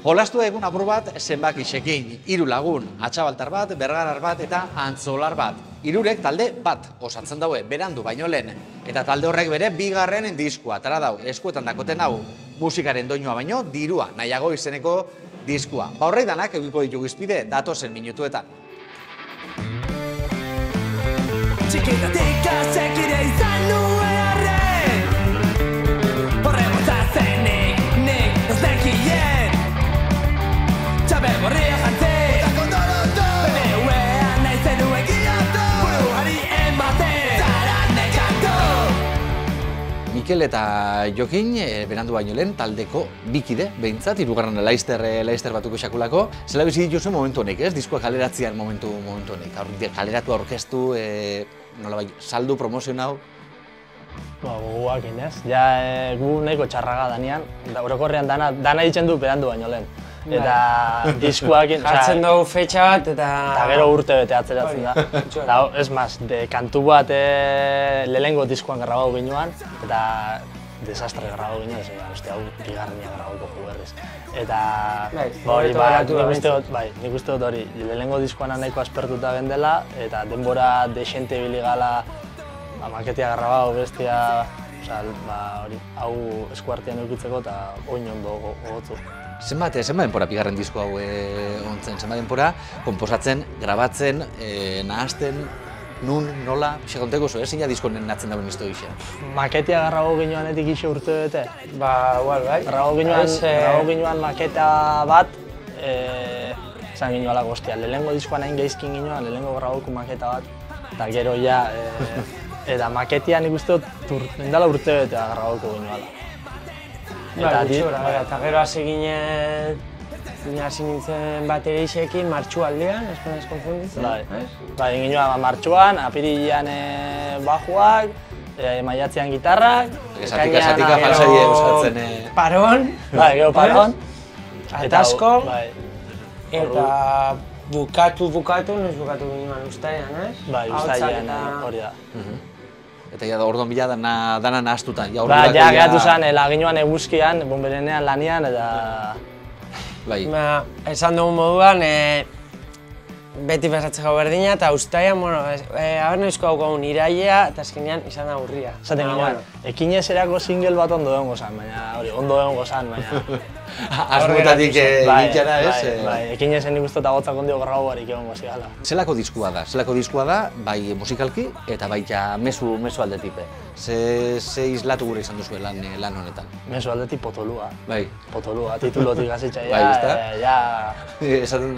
Jolastu egun apur bat zenbakisekin, 3 lagun, atxabaltar bat, bergarar bat eta antzolar bat. 3 talde bat osatzen daue, berandu baino lehen. Eta talde horrek bere 2. diskua, atara dau, eskuetan dakoten hau, musikaren doinua baino, dirua, nahiago izeneko diskua. Horrek danak egiko ditugu izpide datozen minutuetan. Txikitatik asekire izan nuen arren Horrebotza zenik, nik ez nekien Txabe gorria jantzen Eta kondorotu BBVan nahi zenuen giatu Buruari ematen Zaran nekatu Mikel eta Jokin, berandu baino lehen, taldeko bikide, behintzat, 3. Laister batuko xakulako. Zela bizi dituzu momentu honek, ez? Diskoa kaleratzean momentu honek. Kaleratu aurkeztu, nolabait, saldu, promozionau? Goguak inez. Ja, gu nahiko txarraga danean, orokorrean dana ditzen du berandu baino lehen. Eta diskoak... Jartzen dugu fetxa bat eta... Eta gero urte bete atzeratzen da. Eta, ez maz, kantu bat lehenengo diskoan grabau ginuan, eta desastre grabau ginuan, ez hau bigarrenia grabauko juberriz. Eta... nik uste dut hori, lehenengo diskoan nahiko aspertuta gendela, eta denbora desente biligala maketia grabau, bestia... hau eskuartean eukitzeko eta oin ondo gogotzu. Zenbat denpora bigarren disko hau ontzen, zenbat denpora konposatzen, grabatzen, nahazten, nun, nola, konteko zu, zein diskonen natzen dauen izto gisa? Maketia grabau ginuanetik ixe urte bete. Igual, bai. Grabau ginuan maketa bat, zan ginuala goztia. Lehenengo diskoan hain geizkin ginuan, lehenengo grabauko maketa bat, eta gero ja, eta maketia nik uste dut indala urte bete grabauko ginuala. Eta gero hasi ginen, hasi nintzen baterixekin martxualdean, ez konfunditzen. Bai, ginen martxuan, apirilean bajuak, maiatzean gitarrak. Esatika falsaie usatzen. Paron. Bai, gero paron. Atasko. Eta bukatu, noiz bukatu ginen ustaian, ez? Bai, ustaian hori da. Eta ja, orduan bila dana nahaztuta. Ja, gehatu zen, laginuan eguzkian, bonberenean lanian, eta... Esan dugun moduan, beti pasatzen gau berdina, eta ustaian, haber noizko haukagun irailea, eta azkenean izan da urria. Zaten ginen, ekinez erako single bat ondo egon gozan, baina, ondo egon gozan, baina... Asmutatik egitera, ez? Bai, ekinezen nik uste eta gotzak ondio grau barik egon gozigala. Zelako diskua da, bai musikalki eta bai mezu aldetipe. Ze islatu gure izan duzu lan honetan? Mezu aldeti potolua. Bai. Potolua, titulotik gazitxa, ja... Esaten...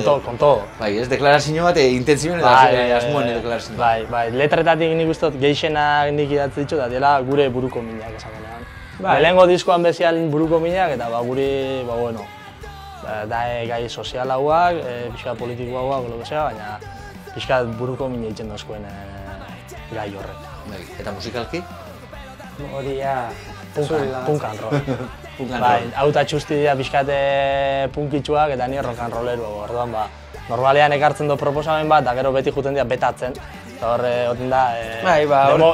Konto. Bai, ez deklarazio bat, intentzioen eta asmoen deklarazio. Bai, letretatik nik uste geixena nik idatzi ditut, eta dela gure buruko minak esaten. Lehenengo diskoan bezial buruko minak, eta guri, bueno, da gai sozial hauak, pixka politiko hauak, baina pixka buruko mina itzen dozkoen gai horrek. Eta musikalki? Hori ja... Punk and roll. Bai, hau eta txusti dira pixkate punkitxuak eta nire rock and rolleru. Orduan, normalean ekartzen du proposamen bat, eta gero beti juten dira betatzen. Eta horre, oten da,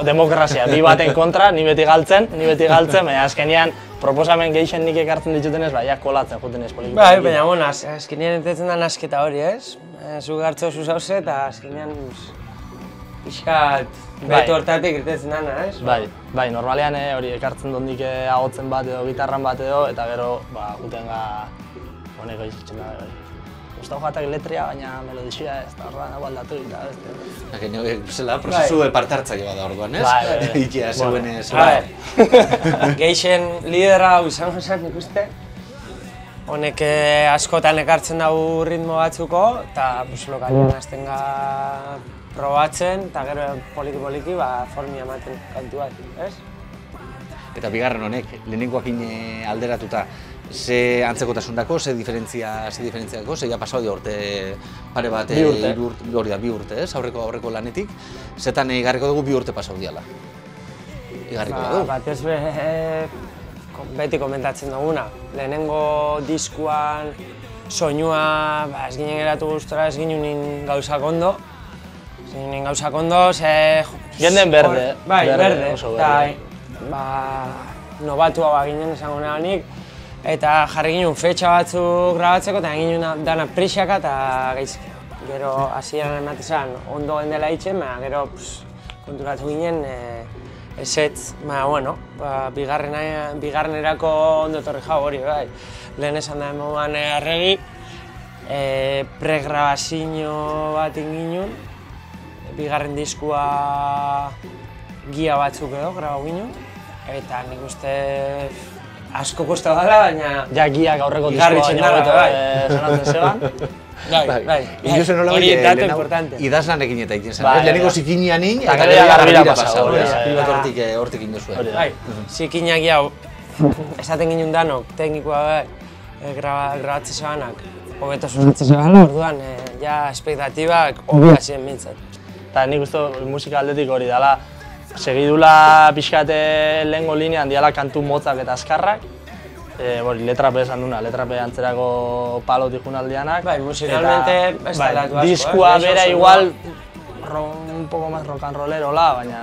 demokrazia, bi baten kontra, ni beti galtzen, baina azkenean proposamen gehixen nik ekartzen ditutenez, ja kolatzen juten ez poliki. Bai, baina, azkenean entetzen da nasketa hori, ez? Zu gartzo zu zauze eta azkenean pixkat beto hortatik irtetzen dana, ez? Bai, normalean hori ekartzen dondik agotzen bat edo, gitarran bat edo, eta gero, juten honeko izitzen da, Gustau jatak letria, baina melodizia ez da orduan hau aldatu eta beste. Zela, prozesu partartzaile bat da orduan, ez? Ikia zeuen Geixen lidera hau izango zen ikuste. Honek askotan ekartzen dugu ritmo batzuko, eta lokalean hasten probatzen, eta gero poliki-poliki formia ematen kantu bat, ez? Eta bigarren honek, lehenengoakin alderatuta, ze antzekotasun dako, ze diferentziako, ze ja pasau urte pare bat, 2 urte, ez? Aurreko lanetik, zetan igarriko dugu 2 urte pasau diala. Igarriko dugu. Batez beti komentatzen duguna. Lehenengo diskuan, soinua, ez ginen geratu gustora, ez ginen gauzak ondo. Ez ginen gauzak ondo, Genden berde. Bai, berde. Nobatua ginen esango neganik. Eta jarri ginen fetxa batzuk grabatzeko eta egin dana prisaka eta gaizki. Gero hasieran ematezan ondo gendela itzen, gero konturatu ginen ezetz, bueno, bigarrenerako ondo etorri jau hori, bai. Lehen esan da moduan Arregi, pregrabazio bat inginen, bigarren diskua gia batzuk edo grabau ginen, eta nik uste asko kosta dela, baina... Ja, giak aurreko diskoa baino sonatzen zeban. Bai. Ilusen nola hori datu importante. Idazlanekin eta egin zen. Bai, Lehenengo bai. zikinia nin, Eta eta gero gero garbira garbira pasau, pasau. Hortik egin duzu. Bai, zikinak jau, esaten ginen danok, teknikoa grabatze zebanak, hobeto sonatzen zebala, orduan, ja, espektatibak hobia ziren mintzat. Eta nik uste musika aldetik hori dela, segidula pixkate lehengo linean diala kantu motzak eta azkarrak, letrape esan duna, letrape antzerako palo tijunaldianak. Bai, musikalmente ez da latu asko, diskoa bera igual, un poco más rock and rollerola, baina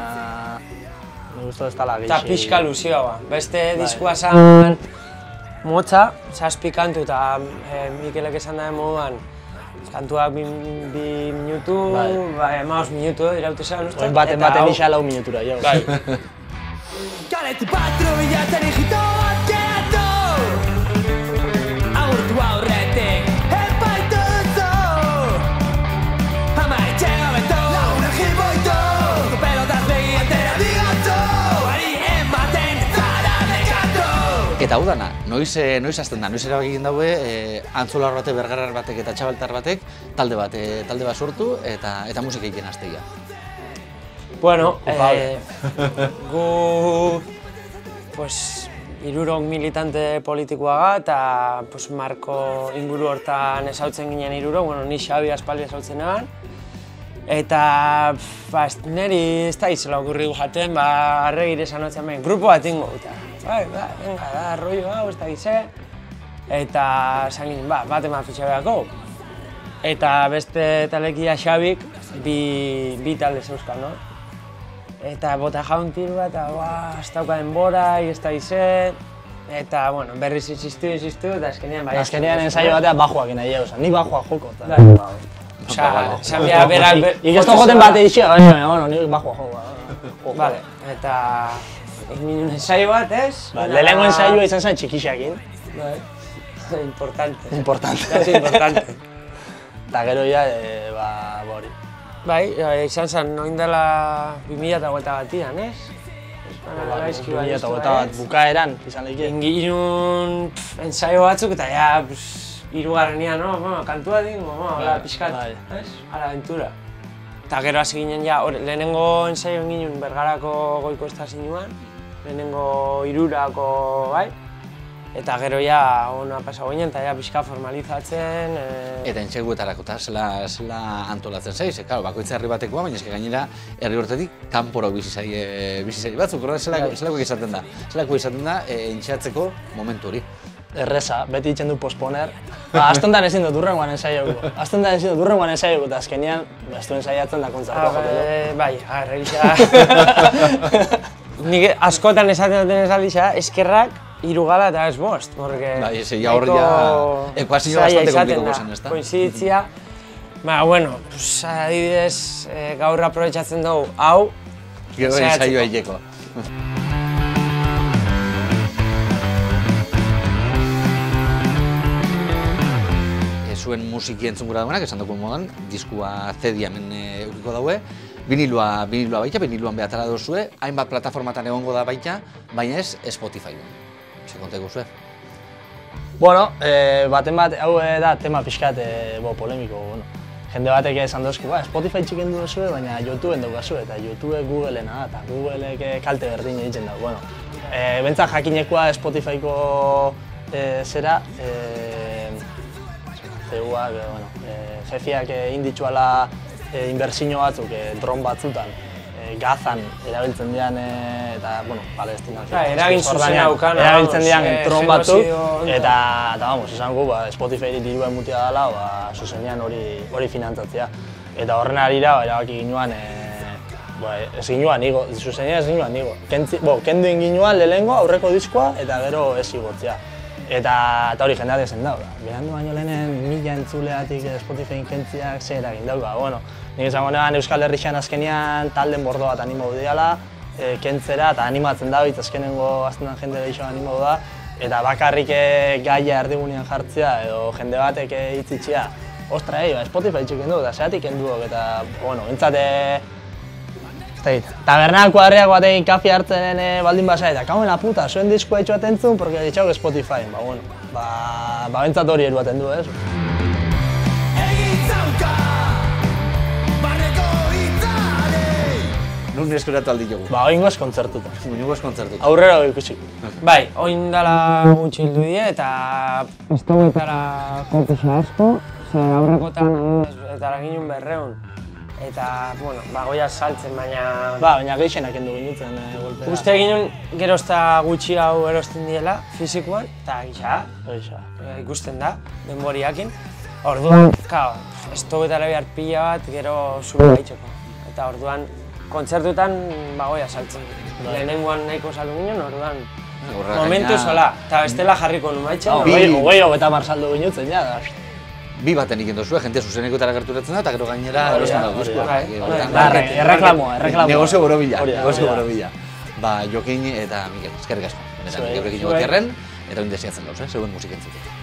nik uste ez dela geixi. Eta pixka luzioa ba. Beste diskoa zan motza, 7 kantu eta Mikelek esan da moduan, kantuak 2 minutu, 15 minutu iraute zen, uste? Oin baten isa 4 minutura, jo. Bai. Kaletik patrubilatzen ijito bat gehiatu Agurtu aurretik epaitu duzu Ama etxega beto lagunak jiboitu Pelotaz begi entera digatu Ari ematen zara nekatu Eta hau dana, noiz hasten da, noiz erabakien daue antzolar batek, bergarar batek eta txabaltar batek talde bat sortu eta musika egiten hastegia. Bueno, gu hirurok militante politikoa eta marko inguru hortan ezautzen ginen hirurok, ni Xabi aspaldi ezautzen eban. Eta niri ez da izela okurri gu jaten, Arregire esan hotzen behin, grupo bat ingo eta venga, da, rollo hau, ez da gize. Eta esan ginen, bat eman fitxabeako. Eta beste talekia Xabik, bi talde zeuzkan, no? Eta bota jaun tiru bat, eta ez dauka denbora, ez da gize. Eta, bueno, berriz insistu, eta azkenean bai. Azkenean ensaio batean bajoak nahi jau, ni bajoa joko. Osa, esan behar berak... Ikesto joten bat egizia, baina, bueno, ni bajoa joko. Vale, eta... egin ensaio bat, ez? Lehenengo ensaioa izan zen txikixiakin. Bai, importante. Importante. Casi importante. Eta gero ja, hori. Bai, izan zen, noin dela 2021 batian, ez? 2021 bat bukaeran izan lehiki. Egin ensaio batzuk eta ja, hirugarrenian, kantua dingo, pixkat, ez? Ala aventura. Eta gero hasi ginen ja, lehenengo ensaio ginen Bergarako goiko estazioan, lehenengo hirurako, bai? Eta gero ja ona pasau ginen, eta ja pixka formalizatzen. Eta entxeguetarako eta zela antolatzen zaiz, bakoitza herri batekoa, baina eske gainera herri hortetik kanporo bizi zai batzuk, zelako izaten da entxeatzeko momentu hori. Erreza, beti ditzen du posponer. Aztontan ezin dut urrengoan ensaioko. Eta azkenean, ez du ensaiatzen da kontzertua joteko. Bai, arregisa. Nik askotan esaten duten esaldixa, eskerrak, 3 gala eta ez 5, porque... Bai, hor ja ekuazio bastante komplikoko zen, ezta? Koinziditzia. Bueno, adibidez, gaur aprobetxatzen dugu hau. Gero ensaioa hileko. Zuen musiki entzungura dauenak, esan dugu modan, diskua CD hemen eukiko daue, vinilua baita, viniluan behatara duzue, hainbat plataformatan egongo da baita, baina ez Spotify. Se konteko zuen. Bueno, baten bat, hau da tema pixkat polemiko. Jende batek esan dozku, Spotify txiken du zuen, baina YouTubeen daukazu, eta YouTube Googleena, eta Googleek kalte berdin egiten dago. Bentzak jakinekoa Spotifyko zera, jefiak inditzuala inbertsio batzuk dron batzutan, Gazan erabiltzen dian eta, Palestinak. Eragin zuzena aukan. Erabiltzen dian dron batzuk, eta, esan gu, Spotify-ri dirua emutia dela, zuzenean hori finantzatzea. Eta horren harira, erabaki ginuan, ez ginuan igo, zuzenean ez ginuan igo. Kendu inginuan lehenengo aurreko diskoa eta gero ez igotzea. Eta hori jendeak ezen dau, berandu baino lehenen 1000 entzuleatik Spotify kentziak zer egin dauka. Bueno, nik izango neban Euskal Herrian azkenean talden bordo bat animau diala, kentzera eta animatzen da, azkenengo aztenan jende gehiago animau da, eta bakarrik gaia erdigunean jartzea edo jende batek hitzitxea, ostra, Spotify txuken du, eta zeratik kenduok, eta, bueno, bintzate, tabernak kuadriak batekin kafi hartzen baldin basa, eta kauen la puta, zuen diskoa itxu atentzun, porque ditxauk Spotify, bueno, bintzat hori eruaten du, ez? Nun eskuratu aldi jogu. Oingoz kontzertuta. Oingoz kontzertuta. Aurrera ikusik. Bai, oin dela gutxi hildu die eta ez dagoetara kontusa asko, ze aurrekotan etara ginen 200. Eta, bueno, goia saltzen, baina... Baina gehixenak endu ginitzen golpea. Uste ginen gerozta gutxi hau erosten diela, fizikoan, eta gisa, ikusten da, denboriakin. Orduan, ez dagoetara behar pila bat, gero zure gaitxeko. Eta orduan, kontzertutan goia saltzen. Lehenengoan nahiko saldu ginen, orduan momentu zola, eta bestela jarriko numaitxen. Hogei hogeta saldu ginitzen, ja. Bi baten ikendu zuen, jente zuzenekotara gerturatzen da, eta gero gainera erosten da diskoa. Erreklamoa. Negozio borobila. Jokin eta Mikel, eskerrik asko. Benetan, geurekin egotiarren, eta oin desiatzen dauz, zeuen musik entzutik.